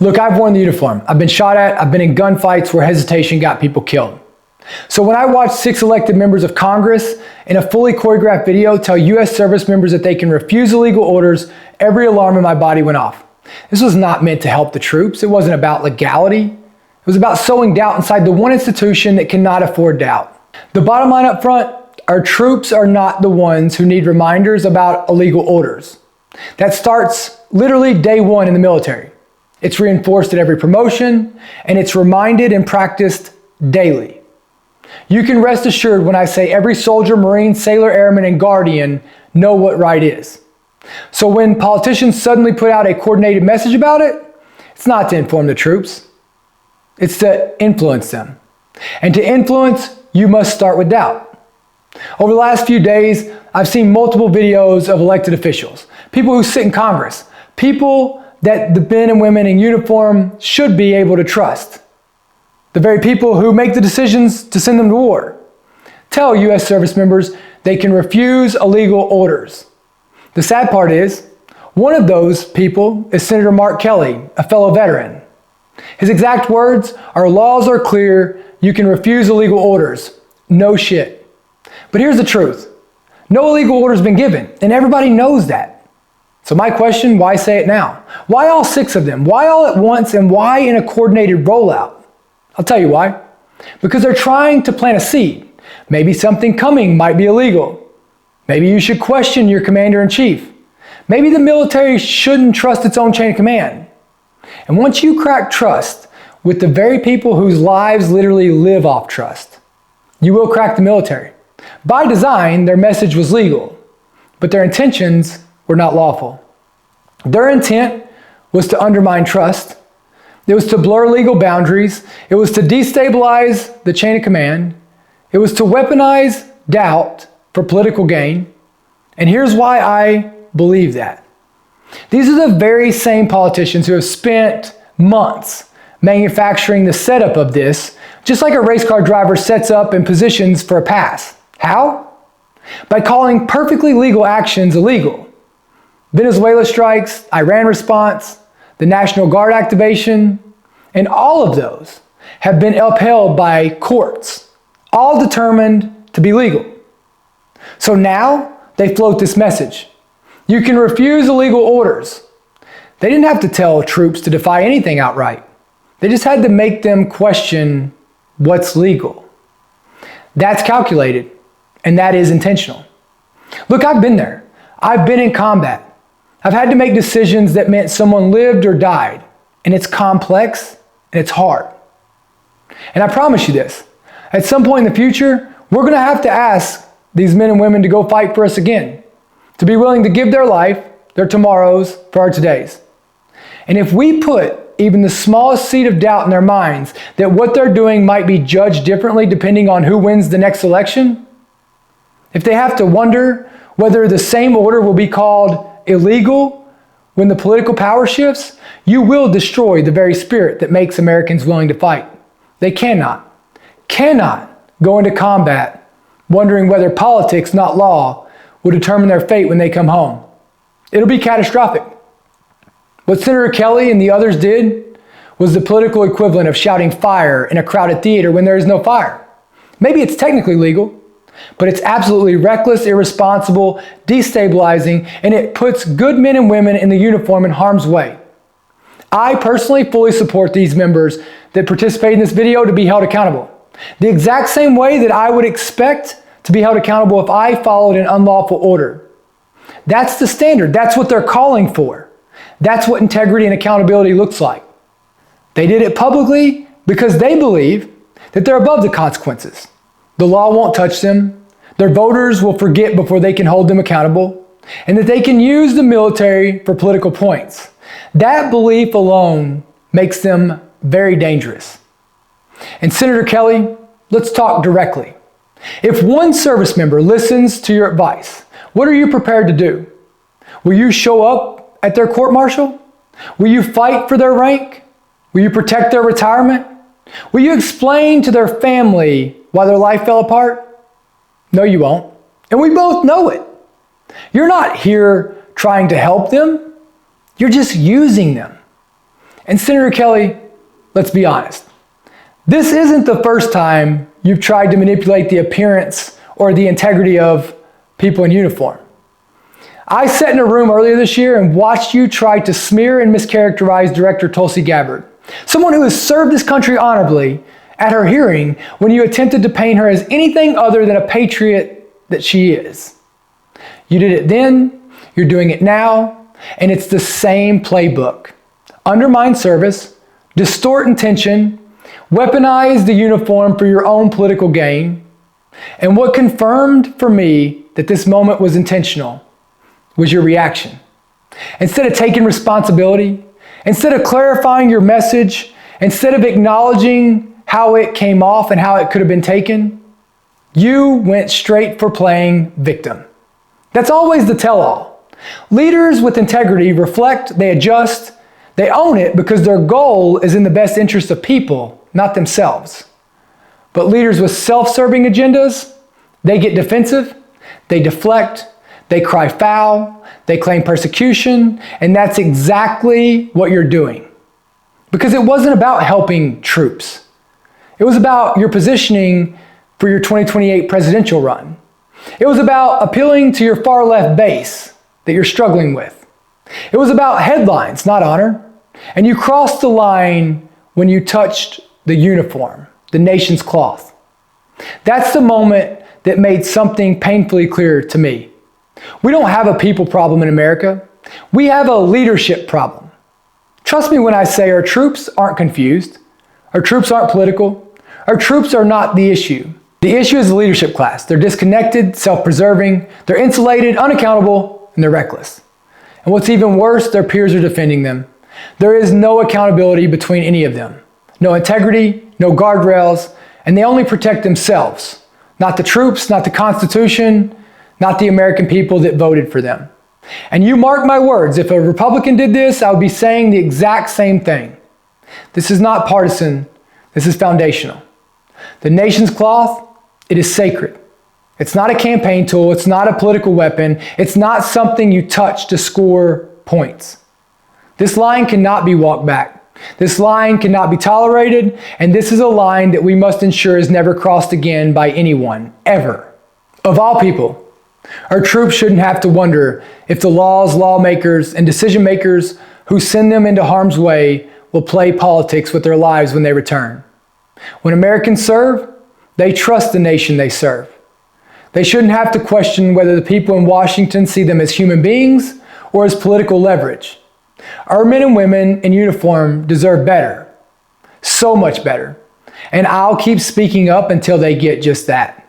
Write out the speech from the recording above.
Look, I've worn the uniform. I've been shot at. I've been in gunfights where hesitation got people killed. So when I watched 6 elected members of Congress in a fully choreographed video tell U.S. service members that they can refuse illegal orders, every alarm in my body went off. This was not meant to help the troops. It wasn't about legality. It was about sowing doubt inside the one institution that cannot afford doubt. The bottom line up front, our troops are not the ones who need reminders about illegal orders. That starts literally day one in the military. It's reinforced at every promotion, and it's reminded and practiced daily. You can rest assured when I say every soldier, Marine, sailor, airman, and guardian know what right is. So when politicians suddenly put out a coordinated message about it, it's not to inform the troops. It's to influence them. And to influence, you must start with doubt. Over the last few days, I've seen multiple videos of elected officials, people who sit in Congress, people that the men and women in uniform should be able to trust. The very people who make the decisions to send them to war. Tell U.S. service members they can refuse illegal orders. The sad part is, one of those people is Senator Mark Kelly, a fellow veteran. His exact words, "Our laws are clear, you can refuse illegal orders." No shit. But here's the truth. No illegal order has been given, and everybody knows that. So my question, why say it now? Why all 6 of them? Why all at once, and why in a coordinated rollout? I'll tell you why. Because they're trying to plant a seed. Maybe something coming might be illegal. Maybe you should question your commander-in-chief. Maybe the military shouldn't trust its own chain of command. And once you crack trust with the very people whose lives literally live off trust, you will crack the military. By design, their message was legal, but their intentions were not lawful. Their intent was to undermine trust. It was to blur legal boundaries. It was to destabilize the chain of command. It was to weaponize doubt for political gain. And here's why I believe that. These are the very same politicians who have spent months manufacturing the setup of this, just like a race car driver sets up and positions for a pass. How? By calling perfectly legal actions illegal. Venezuela strikes, Iran response, the National Guard activation, and all of those have been upheld by courts, all determined to be legal. So now they float this message. You can refuse illegal orders. They didn't have to tell troops to defy anything outright. They just had to make them question what's legal. That's calculated, and that is intentional. Look, I've been there. I've been in combat. I've had to make decisions that meant someone lived or died, and it's complex and it's hard. And I promise you this, at some point in the future, we're going to have to ask these men and women to go fight for us again, to be willing to give their life, their tomorrows, for our todays. And if we put even the smallest seed of doubt in their minds that what they're doing might be judged differently depending on who wins the next election, if they have to wonder whether the same order will be called illegal when the political power shifts, you will destroy the very spirit that makes Americans willing to fight. They cannot go into combat wondering whether politics, not law, will determine their fate when they come home. It'll be catastrophic. What Senator Kelly and the others did was the political equivalent of shouting fire in a crowded theater when there is no fire. Maybe it's technically legal, but it's absolutely reckless, irresponsible, destabilizing, and it puts good men and women in the uniform in harm's way. I personally fully support these members that participate in this video to be held accountable. The exact same way that I would expect to be held accountable if I followed an unlawful order. That's the standard. That's what they're calling for. That's what integrity and accountability looks like. They did it publicly because they believe that they're above the consequences. The law won't touch them. Their voters will forget before they can hold them accountable, and that they can use the military for political points. That belief alone makes them very dangerous. And Senator Kelly, let's talk directly. If one service member listens to your advice, what are you prepared to do? Will you show up at their court-martial? Will you fight for their rank? Will you protect their retirement? Will you explain to their family why their life fell apart? No, you won't. And we both know it. You're not here trying to help them. You're just using them. And Senator Kelly, let's be honest. This isn't the first time you've tried to manipulate the appearance or the integrity of people in uniform. I sat in a room earlier this year and watched you try to smear and mischaracterize Director Tulsi Gabbard, someone who has served this country honorably, at her hearing when you attempted to paint her as anything other than a patriot that she is. You did it then, you're doing it now, and it's the same playbook. Undermine service, distort intention, weaponize the uniform for your own political gain. And what confirmed for me that this moment was intentional was your reaction. Instead of taking responsibility, instead of clarifying your message, instead of acknowledging how it came off and how it could have been taken, you went straight for playing victim. That's always the tell-all. Leaders with integrity reflect, they adjust, they own it because their goal is in the best interest of people, not themselves. But leaders with self-serving agendas, they get defensive, they deflect, they cry foul, they claim persecution, and that's exactly what you're doing. Because it wasn't about helping troops. It was about your positioning for your 2028 presidential run. It was about appealing to your far left base that you're struggling with. It was about headlines, not honor. And you crossed the line when you touched the uniform, the nation's cloth. That's the moment that made something painfully clear to me. We don't have a people problem in America. We have a leadership problem. Trust me when I say our troops aren't confused. Our troops aren't political. Our troops are not the issue. The issue is the leadership class. They're disconnected, self-preserving, they're insulated, unaccountable, and they're reckless. And what's even worse, their peers are defending them. There is no accountability between any of them. No integrity, no guardrails, and they only protect themselves. Not the troops, not the Constitution, not the American people that voted for them. And you mark my words, if a Republican did this, I would be saying the exact same thing. This is not partisan, this is foundational. The nation's cloth, it is sacred. It's not a campaign tool, it's not a political weapon, it's not something you touch to score points. This line cannot be walked back. This line cannot be tolerated, and this is a line that we must ensure is never crossed again by anyone, ever. Of all people, our troops shouldn't have to wonder if the laws, lawmakers, and decision makers who send them into harm's way will play politics with their lives when they return. When Americans serve, they trust the nation they serve. They shouldn't have to question whether the people in Washington see them as human beings or as political leverage. Our men and women in uniform deserve better, so much better, and I'll keep speaking up until they get just that.